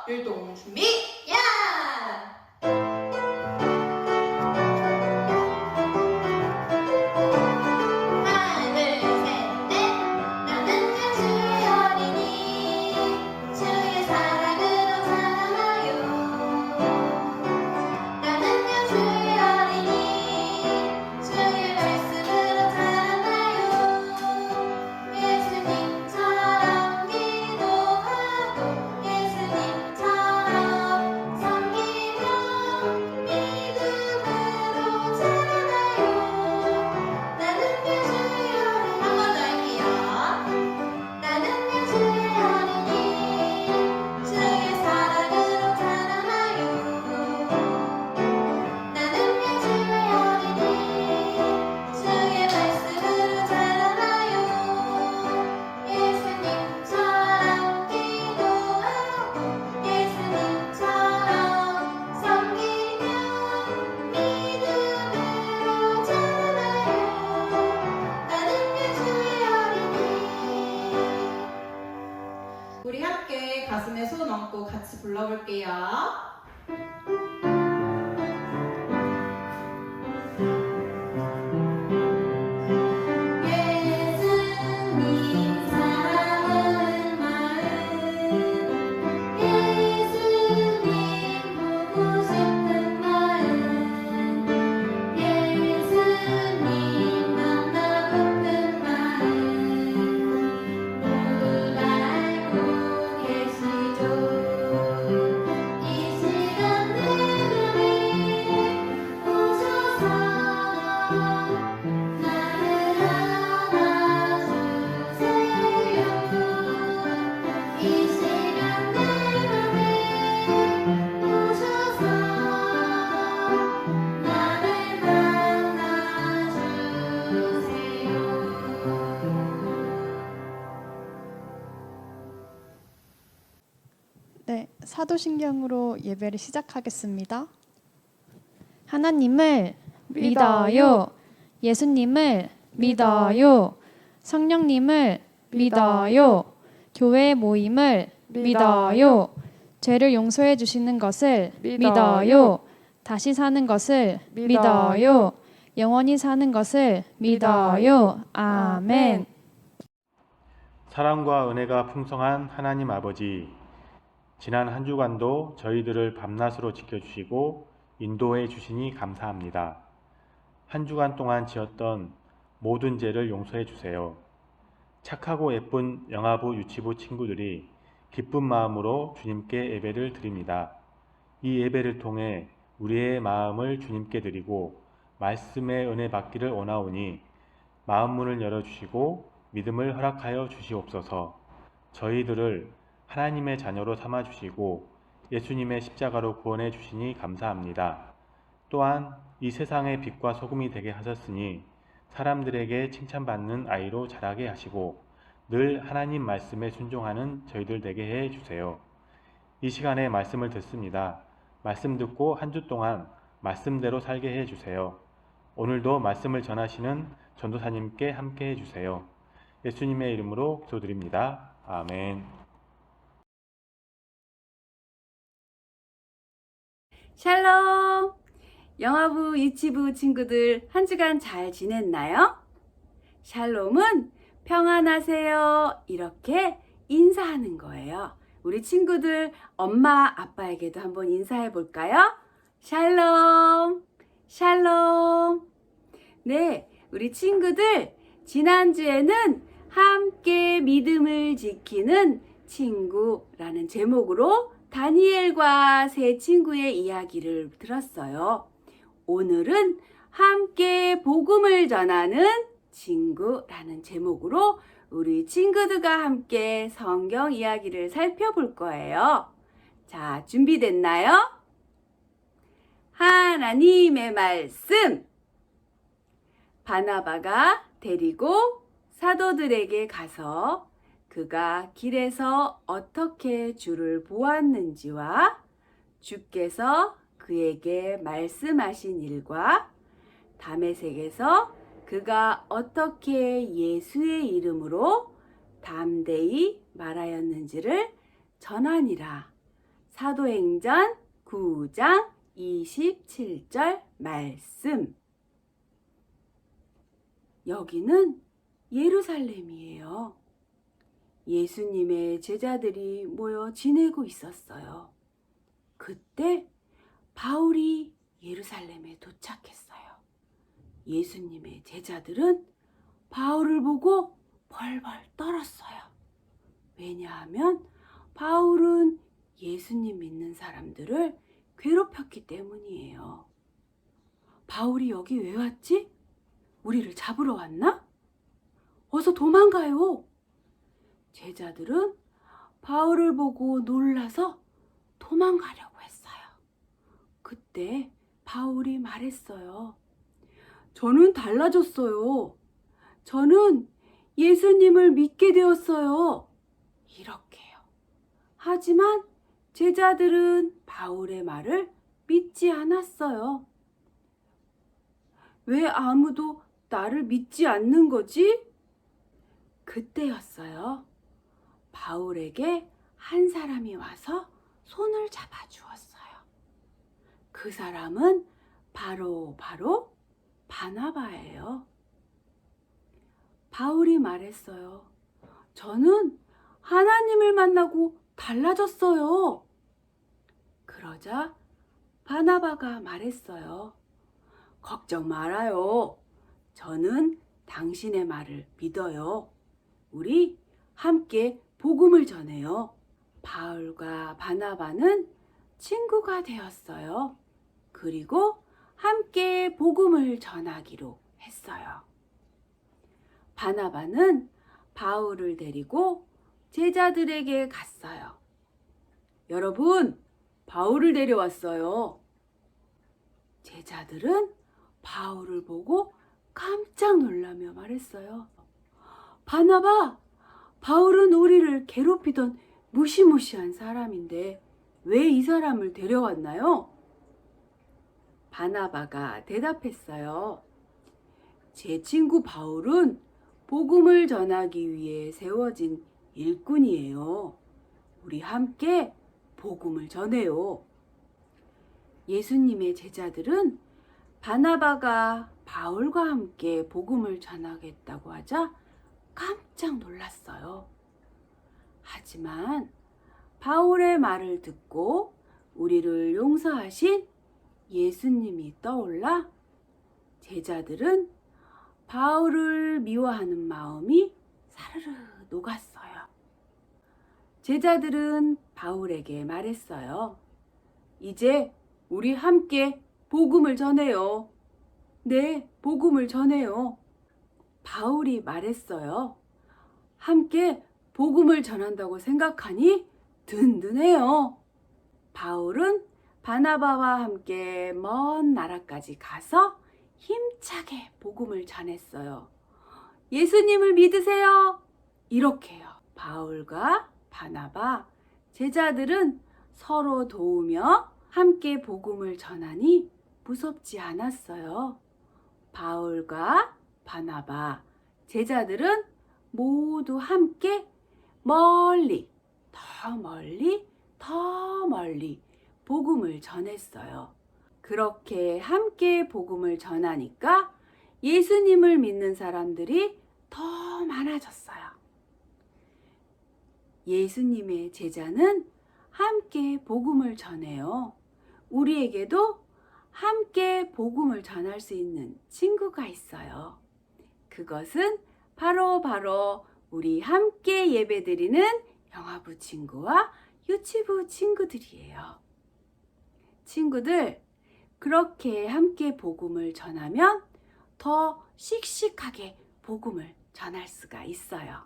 율동 준비 야! 하나 둘 셋 넷 나는 주의 어린이 주의 사랑으로 살아요 나는 주의 어린이 주의 말씀으로 자라나요 예수님처럼 기도하고 예수님처럼 섬기며 믿음으로 자라나요 나는요 주의 어린이 한 번 더 할게요 나는요 주의 어린이 주의 사랑으로 자라나요 나는요 주의 어린이 주의 말씀으로 자라나요 예수님처럼 기도하고 예수님처럼 섬기며 믿음으로 자라나요 나는요 주의 어린이 우리 함께 가슴에 손 얹고 같이 불러볼게요. 예수님 사랑하는 마음 예수님 보고 싶은 마음 예수님 만나고픈 마음 모두 알고 계시죠 이 시간 내 맘에 오셔서 나를 안아주세요 이 시간 내 맘에 오셔서 나를 만나주세요 네, 사도신경으로 예배를 시작하겠습니다. 하나님을 믿어요. 예수님을 믿어요. 성령님을 믿어요. 교회 모임을 믿어요. 죄를 용서해 주시는 것을 믿어요. 다시 사는 것을 믿어요. 영원히 사는 것을 믿어요. 아멘. 사랑과 은혜가 풍성한 하나님 아버지, 지난 한 주간도 저희들을 밤낮으로 지켜주시고 인도해 주시니 감사합니다. 한 주간 동안 지었던 모든 죄를 용서해 주세요. 착하고 예쁜 영아부 유치부 친구들이 기쁜 마음으로 주님께 예배를 드립니다. 이 예배를 통해 우리의 마음을 주님께 드리고 말씀의 은혜 받기를 원하오니 마음 문을 열어주시고 믿음을 허락하여 주시옵소서. 저희들을 하나님의 자녀로 삼아주시고 예수님의 십자가로 구원해 주시니 감사합니다. 또한 이 세상의 빛과 소금이 되게 하셨으니 사람들에게 칭찬받는 아이로 자라게 하시고 늘 하나님 말씀에 순종하는 저희들 되게 해 주세요. 이 시간에 말씀을 듣습니다. 말씀 듣고 한 주 동안 말씀대로 살게 해 주세요. 오늘도 말씀을 전하시는 전도사님께 함께 해 주세요. 예수님의 이름으로 기도드립니다. 아멘. 샬롬! 영아부, 유치부 친구들 한 주간 잘 지냈나요? 샬롬은 평안하세요 이렇게 인사하는 거예요. 우리 친구들 엄마, 아빠에게도 한번 인사해 볼까요? 샬롬! 샬롬! 네, 우리 친구들 지난주에는 함께 믿음을 지키는 친구라는 제목으로 다니엘과 세 친구의 이야기를 들었어요. 오늘은 함께 복음을 전하는 친구라는 제목으로 우리 친구들과 함께 성경 이야기를 살펴볼 거예요. 자, 준비됐나요? 하나님의 말씀! 바나바가 데리고 사도들에게 가서 그가 길에서 어떻게 주를 보았는지와 주께서 그에게 말씀하신 일과 다메섹에서 그가 어떻게 예수의 이름으로 담대히 말하였는지를 전하니라. 사도행전 9장 27절 말씀. 여기는 예루살렘이에요. 예수님의 제자들이 모여 지내고 있었어요. 그때 바울이 예루살렘에 도착했어요. 예수님의 제자들은 바울을 보고 벌벌 떨었어요. 왜냐하면 바울은 예수님 믿는 사람들을 괴롭혔기 때문이에요. 바울이 여기 왜 왔지? 우리를 잡으러 왔나? 어서 도망가요. 제자들은 바울을 보고 놀라서 도망가려고 했어요. 그때 바울이 말했어요. 저는 달라졌어요. 저는 예수님을 믿게 되었어요. 이렇게요. 하지만 제자들은 바울의 말을 믿지 않았어요. 왜 아무도 나를 믿지 않는 거지? 그때였어요. 바울에게 한 사람이 와서 손을 잡아 주었어요. 그 사람은 바로 바나바예요. 바울이 말했어요. 저는 하나님을 만나고 달라졌어요. 그러자 바나바가 말했어요. 걱정 말아요. 저는 당신의 말을 믿어요. 우리 함께 복음을 전해요. 바울과 바나바는 친구가 되었어요. 그리고 함께 복음을 전하기로 했어요. 바나바는 바울을 데리고 제자들에게 갔어요. 여러분, 바울을 데려왔어요. 제자들은 바울을 보고 깜짝 놀라며 말했어요. 바나바, 바울은 우리를 괴롭히던 무시무시한 사람인데 왜 이 사람을 데려왔나요? 바나바가 대답했어요. 제 친구 바울은 복음을 전하기 위해 세워진 일꾼이에요. 우리 함께 복음을 전해요. 예수님의 제자들은 바나바가 바울과 함께 복음을 전하겠다고 하자 깜짝 놀랐어요. 하지만 바울의 말을 듣고 우리를 용서하신 예수님이 떠올라 제자들은 바울을 미워하는 마음이 사르르 녹았어요. 제자들은 바울에게 말했어요. 이제 우리 함께 복음을 전해요. 네, 복음을 전해요. 바울이 말했어요. 함께 복음을 전한다고 생각하니 든든해요. 바울은 바나바와 함께 먼 나라까지 가서 힘차게 복음을 전했어요. 예수님을 믿으세요. 이렇게요. 바울과 바나바, 제자들은 서로 도우며 함께 복음을 전하니 무섭지 않았어요. 바울과 바나바, 제자들은 모두 함께 멀리, 더 멀리 복음을 전했어요. 그렇게 함께 복음을 전하니까 예수님을 믿는 사람들이 더 많아졌어요. 예수님의 제자는 함께 복음을 전해요. 우리에게도 함께 복음을 전할 수 있는 친구가 있어요. 그것은 바로 우리 함께 예배드리는 영화부 친구와 유치부 친구들이에요. 친구들, 그렇게 함께 복음을 전하면 더 씩씩하게 복음을 전할 수가 있어요.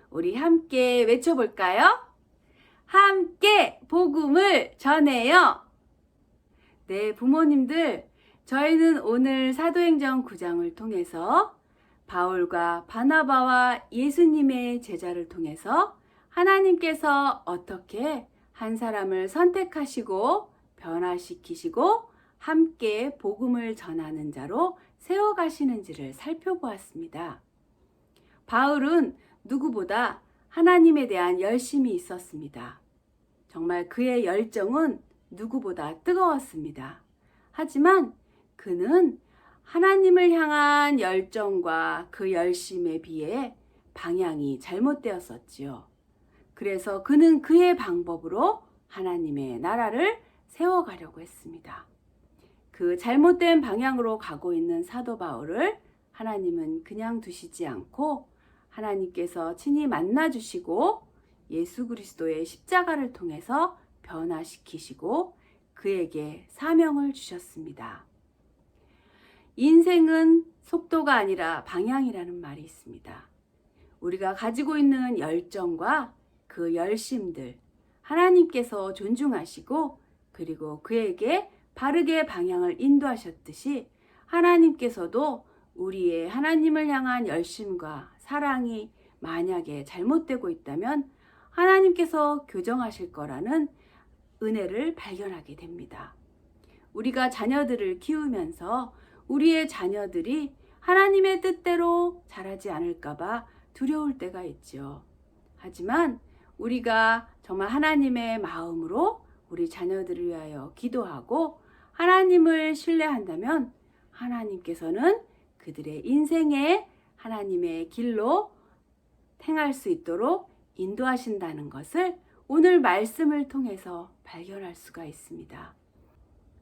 우리 함께 외쳐볼까요? 함께 복음을 전해요. 네, 부모님들, 저희는 오늘 사도행전 9장을 통해서 바울과 바나바와 예수님의 제자를 통해서 하나님께서 어떻게 한 사람을 선택하시고 변화시키시고 함께 복음을 전하는 자로 세워가시는지를 살펴보았습니다. 바울은 누구보다 하나님에 대한 열심이 있었습니다. 정말 그의 열정은 누구보다 뜨거웠습니다. 하지만 그는 하나님을 향한 열정과 그 열심에 비해 방향이 잘못되었었지요. 그래서 그는 그의 방법으로 하나님의 나라를 세워가려고 했습니다. 그 잘못된 방향으로 가고 있는 사도 바울을 하나님은 그냥 두시지 않고 하나님께서 친히 만나주시고 예수 그리스도의 십자가를 통해서 변화시키시고 그에게 사명을 주셨습니다. 인생은 속도가 아니라 방향이라는 말이 있습니다. 우리가 가지고 있는 열정과 그 열심들 하나님께서 존중하시고 그리고 그에게 바르게 방향을 인도하셨듯이 하나님께서도 우리의 하나님을 향한 열심과 사랑이 만약에 잘못되고 있다면 하나님께서 교정하실 거라는 은혜를 발견하게 됩니다. 우리가 자녀들을 키우면서 우리의 자녀들이 하나님의 뜻대로 자라지 않을까봐 두려울 때가 있죠. 하지만 우리가 정말 하나님의 마음으로 우리 자녀들을 위하여 기도하고 하나님을 신뢰한다면 하나님께서는 그들의 인생에 하나님의 길로 행할 수 있도록 인도하신다는 것을 오늘 말씀을 통해서 발견할 수가 있습니다.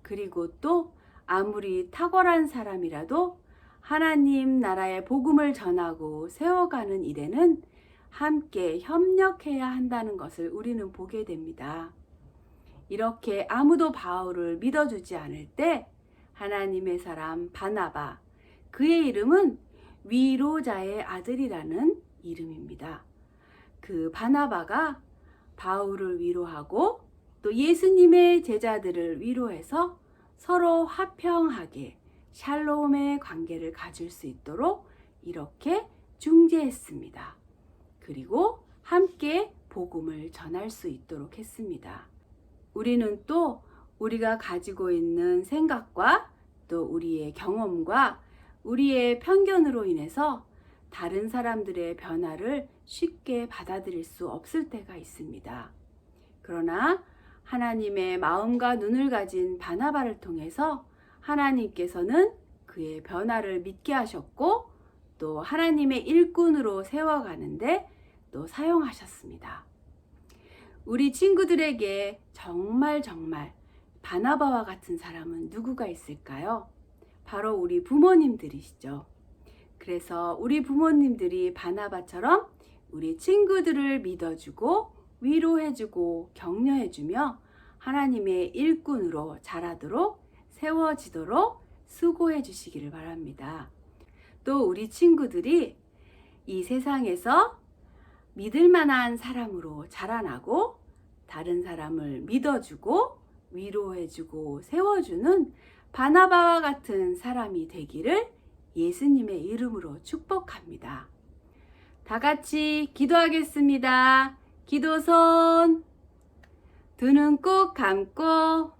그리고 또 아무리 탁월한 사람이라도 하나님 나라의 복음을 전하고 세워가는 일에는 함께 협력해야 한다는 것을 우리는 보게 됩니다. 이렇게 아무도 바울을 믿어주지 않을 때 하나님의 사람 바나바, 그의 이름은 위로자의 아들이라는 이름입니다. 그 바나바가 바울을 위로하고 또 예수님의 제자들을 위로해서 서로 화평하게 샬롬의 관계를 가질 수 있도록 이렇게 중재했습니다. 그리고 함께 복음을 전할 수 있도록 했습니다. 우리는 또 우리가 가지고 있는 생각과 또 우리의 경험과 우리의 편견으로 인해서 다른 사람들의 변화를 쉽게 받아들일 수 없을 때가 있습니다. 그러나 하나님의 마음과 눈을 가진 바나바를 통해서 하나님께서는 그의 변화를 믿게 하셨고 또 하나님의 일꾼으로 세워가는데 또 사용하셨습니다. 우리 친구들에게 정말 바나바와 같은 사람은 누구가 있을까요? 바로 우리 부모님들이시죠. 그래서 우리 부모님들이 바나바처럼 우리 친구들을 믿어주고 위로해주고 격려해주며 하나님의 일꾼으로 자라도록 세워지도록 수고해 주시기를 바랍니다. 또 우리 친구들이 이 세상에서 믿을 만한 사람으로 자라나고 다른 사람을 믿어주고 위로해주고 세워주는 바나바와 같은 사람이 되기를 예수님의 이름으로 축복합니다. 다 같이 기도하겠습니다. 기도손, 두 눈 꼭 감고.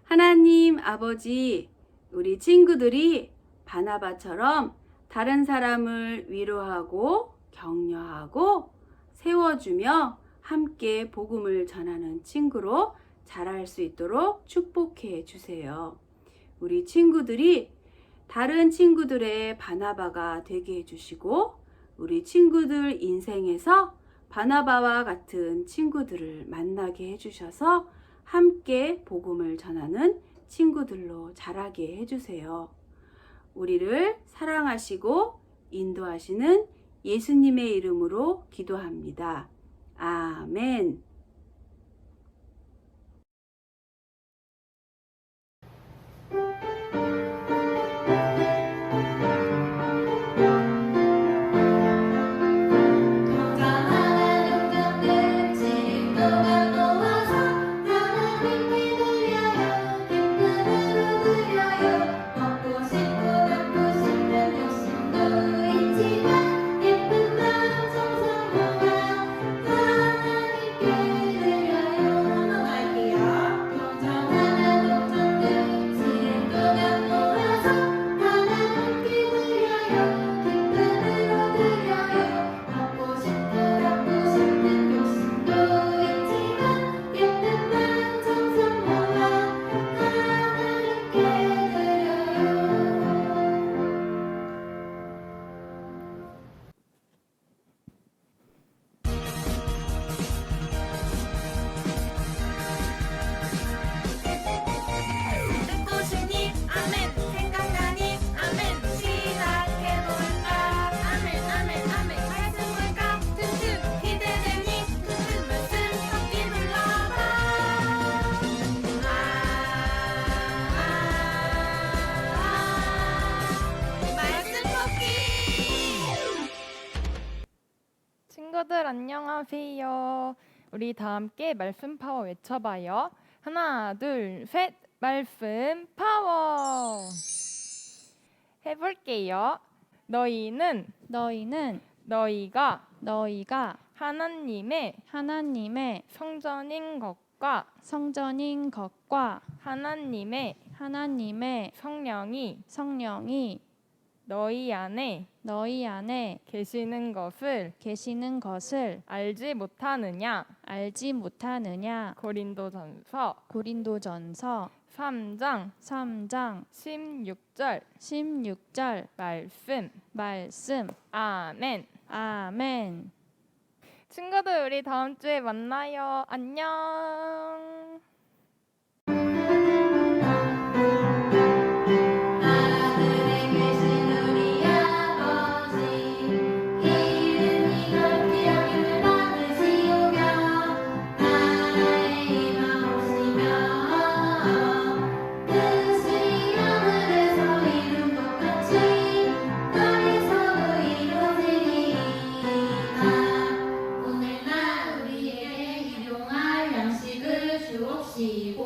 하나님 아버지, 우리 친구들이 바나바처럼 다른 사람을 위로하고 격려하고 세워주며 함께 복음을 전하는 친구로 자랄 수 있도록 축복해 주세요. 우리 친구들이 다른 친구들의 바나바가 되게 해주시고 우리 친구들 인생에서 바나바와 같은 친구들을 만나게 해주셔서 함께 복음을 전하는 친구들로 자라게 해주세요. 우리를 사랑하시고 인도하시는 예수님의 이름으로 기도합니다. 아멘. 예쁜 마음 성성 모아 하나님께 친구들 안녕하세요. 우리 다 함께 말씀 파워 외쳐봐요. 하나, 둘, 셋. 말씀 파워. 해볼게요. 너희는 너희가 하나님의 성전인 것과 하나님의 성령이 너희 안에 계시는 것을 알지 못하느냐? 고린도전서 3장 16절 말씀. 아멘. 친구들 우리 다음 주에 만나요. 안녕. 하늘에 계신 우리 아버지 이름이 높이 여김을 받으시오며 나라의 임하옵시며 뜻이 하늘에서 이룬 것 같이 땅에서도 이루어지리이다. 오늘날 우리에게 일용할 양식을 주옵시고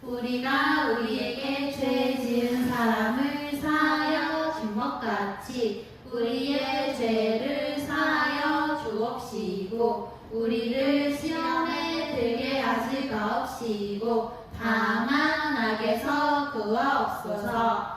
우리가 우리에게 죄 지은 사람을 사하여 준 것 같이 우리의 죄를 사하여 주옵시고 우리를 시험에 들게 하지 마옵시고 다만 악에서 구하옵소서.